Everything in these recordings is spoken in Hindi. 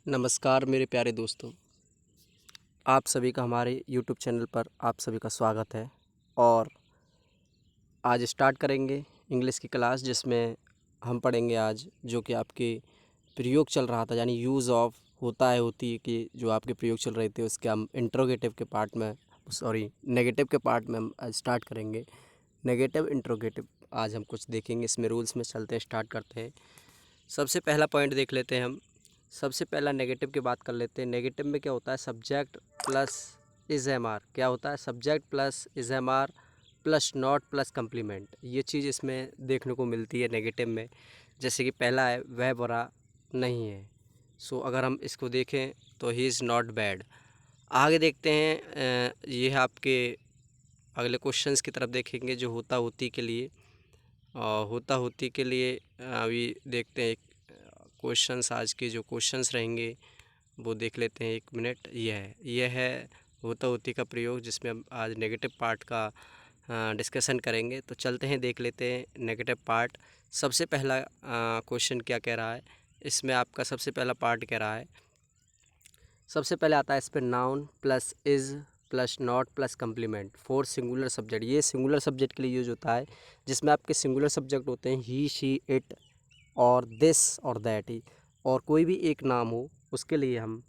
नमस्कार मेरे प्यारे दोस्तों, आप सभी का हमारे यूट्यूब चैनल पर आप सभी का स्वागत है। और आज स्टार्ट करेंगे इंग्लिश की क्लास, जिसमें हम पढ़ेंगे आज जो कि आपके प्रयोग चल रहा था, यानी यूज़ ऑफ होता है होती है कि जो आपके प्रयोग चल रहे थे उसके हम इंट्रोगेटिव के पार्ट में नेगेटिव के पार्ट में हम आज स्टार्ट करेंगे। नेगेटिव इंट्रोगेटिव आज हम कुछ देखेंगे, इसमें रूल्स में चलते हैं, स्टार्ट करते हैं। सबसे पहला पॉइंट देख लेते हैं हम। सबसे पहला नेगेटिव की बात कर लेते हैं। नेगेटिव में क्या होता है? Subject plus is am are. क्या होता है? Subject plus is am are plus not plus complement. ये चीज़ इसमें देखने को मिलती है नेगेटिव में। जैसे कि पहला है वह बुरा नहीं है। सो अगर हम इसको देखें तो ही इज़ नॉट बैड। आगे देखते हैं, ये है आपके अगले क्वेश्चंस की तरफ देखेंगे जो होता होती के लिए। होता होती के लिए अभी देखते हैं क्वेश्चंस। आज के जो क्वेश्चंस रहेंगे वो देख लेते हैं। 1 मिनट। यह है होता होती का प्रयोग, जिसमें हम आज नेगेटिव पार्ट का डिस्कशन करेंगे। तो चलते हैं, देख लेते हैं नेगेटिव पार्ट। सबसे पहला क्वेश्चन क्या कह रहा है इसमें? आपका सबसे पहला पार्ट कह रहा है, सबसे पहले आता है इस पर noun plus is plus not plus complement for singular subject. ये सिंगुलर सब्जेक्ट के लिए यूज होता है, जिसमें आपके सिंगुलर सब्जेक्ट होते हैं ही, शी, इट और दिस और दैट ही। और कोई भी एक नाम हो उसके लिए हम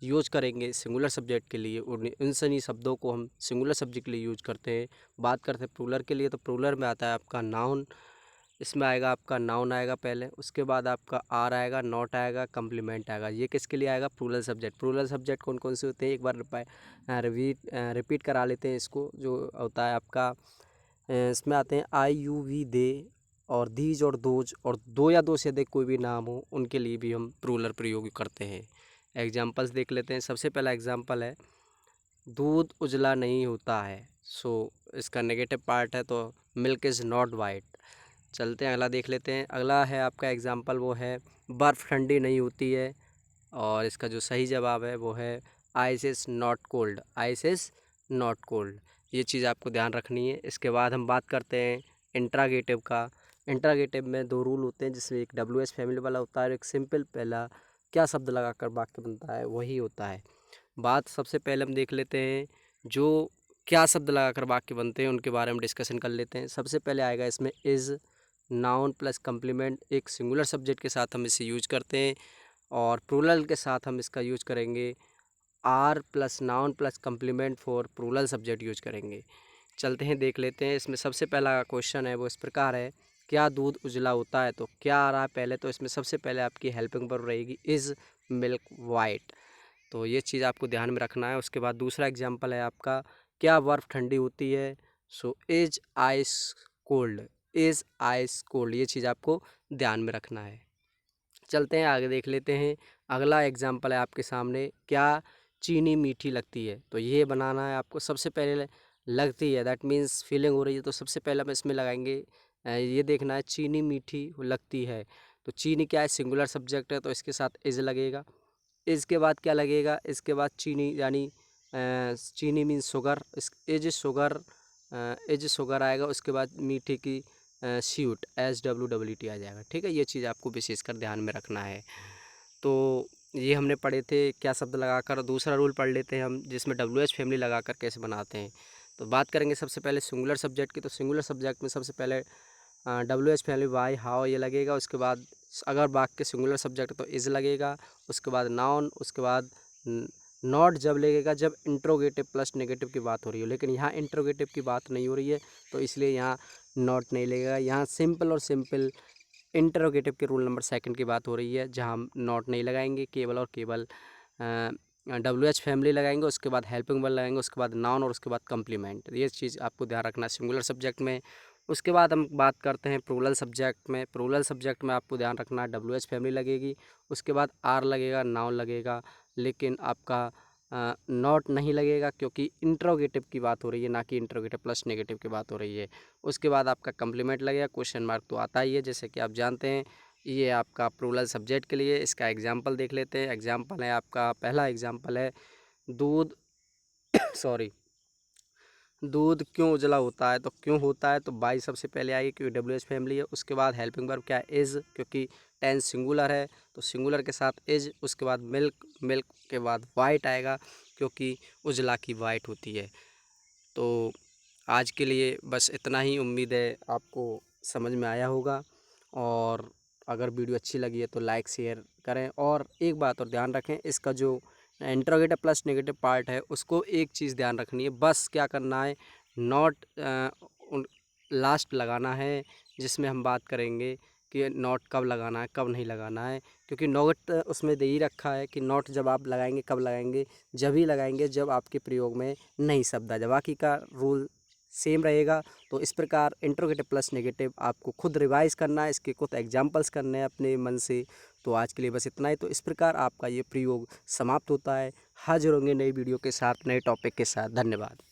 यूज करेंगे सिंगुलर सब्जेक्ट के लिए। उन सभी शब्दों को हम सिंगुलर सब्जेक्ट के लिए यूज करते हैं। बात करते हैं प्लूरल के लिए, तो प्लूरल में आता है आपका नाउन। इसमें आएगा आपका नाउन आएगा पहले, उसके बाद आपका आर आएगा, नॉट आएगा, कम्प्लीमेंट आएगा। ये किसके लिए आएगा? Plural subject. प्लूरल सब्जेक्ट कौन कौन से होते हैं? एक बार रिपीट करा लेते हैं इसको। जो होता है आपका, इसमें आते हैं आई, यू, वी, दे और दीज और दोज, और दो या दो से अधिक कोई भी नाम हो उनके लिए भी हम प्लूरल प्रयोग करते हैं। एग्जाम्पल्स देख लेते हैं। सबसे पहला एग्जाम्पल है दूध उजला नहीं होता है। सो इसका नेगेटिव पार्ट है, तो मिल्क इज़ नॉट वाइट। चलते हैं, अगला देख लेते हैं। अगला है आपका एग्जाम्पल, वो है बर्फ़ ठंडी नहीं होती है। और इसका जो सही जवाब है वो है ice is not cold. Ice is not cold. ये चीज़ आपको ध्यान रखनी है। इसके बाद हम बात करते हैं इंट्रागेटिव का। इंट्रागेटिव में दो रूल होते हैं, जिसमें एक डब्ल्यू एच फैमिली वाला होता है और एक सिंपल पहला क्या शब्द लगाकर वाक्य बनता है वही होता है। बात सबसे पहले हम देख लेते हैं जो क्या शब्द लगाकर वाक्य बनते हैं उनके बारे में डिस्कशन कर लेते हैं। सबसे पहले आएगा इसमें इज़, नाउन प्लस कम्प्लीमेंट। एक सिंगुलर सब्जेक्ट के साथ हम इसे यूज करते हैं, और प्लूरल के साथ हम इसका यूज करेंगे are plus noun plus complement for plural subject use करेंगे। चलते हैं, देख लेते हैं। इसमें सबसे पहला क्वेश्चन है वो इस प्रकार है, क्या दूध उजला होता है? तो क्या आ रहा है पहले? तो इसमें सबसे पहले आपकी हेल्पिंग वर्ब रहेगी इज़ मिल्क वाइट। तो ये चीज़ आपको ध्यान में रखना है। उसके बाद दूसरा एग्जाम्पल है आपका, क्या बर्फ़ ठंडी होती है? So is ice cold. Is ice cold. ये चीज़ आपको ध्यान में रखना है। चलते हैं, आगे देख लेते हैं। अगला एग्जाम्पल है आपके सामने, क्या चीनी मीठी लगती है? तो ये बनाना है आपको। सबसे पहले लगती है, दैट मीन्स फीलिंग हो रही है, तो सबसे पहले हम इसमें लगाएंगे ये देखना है चीनी मीठी लगती है। तो चीनी क्या है? सिंगुलर सब्जेक्ट है, तो इसके साथ इज़ लगेगा। इसके बाद क्या लगेगा? इसके बाद चीनी, यानी चीनी means sugar. Is sugar, is sugar आएगा। उसके बाद मीठे की स्वीट, SWEET आ जाएगा। ठीक है, ये चीज़ आपको विशेषकर ध्यान में रखना है। तो ये हमने पढ़े थे क्या शब्द लगाकर। दूसरा रूल पढ़ लेते हैं हम, जिसमें WH फैमिली लगाकर कैसे बनाते हैं। तो बात करेंगे सबसे पहले सिंगुलर सब्जेक्ट की। तो सिंगुलर सब्जेक्ट में सबसे पहले WH फैमिली वाई, हाउ ये लगेगा। उसके बाद अगर वाक्य सिंगुलर सब्जेक्ट तो इज़ लगेगा। उसके बाद नाउन, उसके बाद नॉट जब लगेगा जब इंट्रोगेटिव प्लस नेगेटिव की बात हो रही हो, लेकिन यहाँ इंट्रोगेटिव की बात नहीं हो रही है, तो इसलिए यहाँ नॉट नहीं लगेगा। यहाँ सिंपल और सिंपल इंट्रोगेटिव के रूल नंबर 2 की बात हो रही है, जहाँ हम नॉट नहीं लगाएंगे, केवल और केवल WH फैमिली लगाएंगे। उसके बाद हेल्पिंग वर्ब लगाएंगे, उसके बाद नाउन और उसके बाद कम्प्लीमेंट। ये चीज़ आपको ध्यान रखना सिंगुलर सब्जेक्ट में। उसके बाद हम बात करते हैं प्लूरल सब्जेक्ट में। प्लूरल सब्जेक्ट में आपको ध्यान रखना है WH फैमिली लगेगी, उसके बाद आर लगेगा, नाउन लगेगा, लेकिन आपका नॉट नहीं लगेगा, क्योंकि इंट्रोगेटिव की बात हो रही है, ना कि इंट्रोगेटिव प्लस नेगेटिव की बात हो रही है। उसके बाद आपका कम्प्लीमेंट लगेगा। क्वेश्चन मार्क तो आता ही है, जैसे कि आप जानते हैं। ये आपका प्लूरल सब्जेक्ट के लिए। इसका एग्जाम्पल देख लेते हैं। एग्जाम्पल है आपका, पहला एग्जाम्पल है दूध सॉरी दूध क्यों उजला होता है, तो क्यों होता है तो बाई सबसे पहले आएगी क्योंकि WH फैमिली है। उसके बाद हेल्पिंग वर्ब क्या है, इज़, क्योंकि टेंस सिंगुलर है तो सिंगुलर के साथ इज़। उसके बाद मिल्क, मिल्क के बाद वाइट आएगा क्योंकि उजला की वाइट होती है। तो आज के लिए बस इतना ही। उम्मीद है आपको समझ में आया होगा, और अगर वीडियो अच्छी लगी है तो लाइक शेयर करें। और एक बात और ध्यान रखें, इसका जो इंटरोगेटिव प्लस नेगेटिव पार्ट है उसको एक चीज़ ध्यान रखनी है, बस क्या करना है, नॉट लास्ट लगाना है, जिसमें हम बात करेंगे कि नॉट कब लगाना है कब नहीं लगाना है। क्योंकि नॉट उसमें दे ही रखा है कि नॉट जब आप लगाएंगे कब लगाएंगे, जब ही लगाएंगे जब आपके प्रयोग में नहीं शब्द आ जाए। बाकी का रूल सेम रहेगा। तो इस प्रकार इंटरोगेटिव प्लस नेगेटिव आपको खुद रिवाइज करना है, इसके कुछ एग्जांपल्स करने हैं अपने मन से। तो आज के लिए बस इतना ही। तो इस प्रकार आपका ये प्रयोग समाप्त होता है। हाजिर होंगे नई वीडियो के साथ, नए टॉपिक के साथ। धन्यवाद।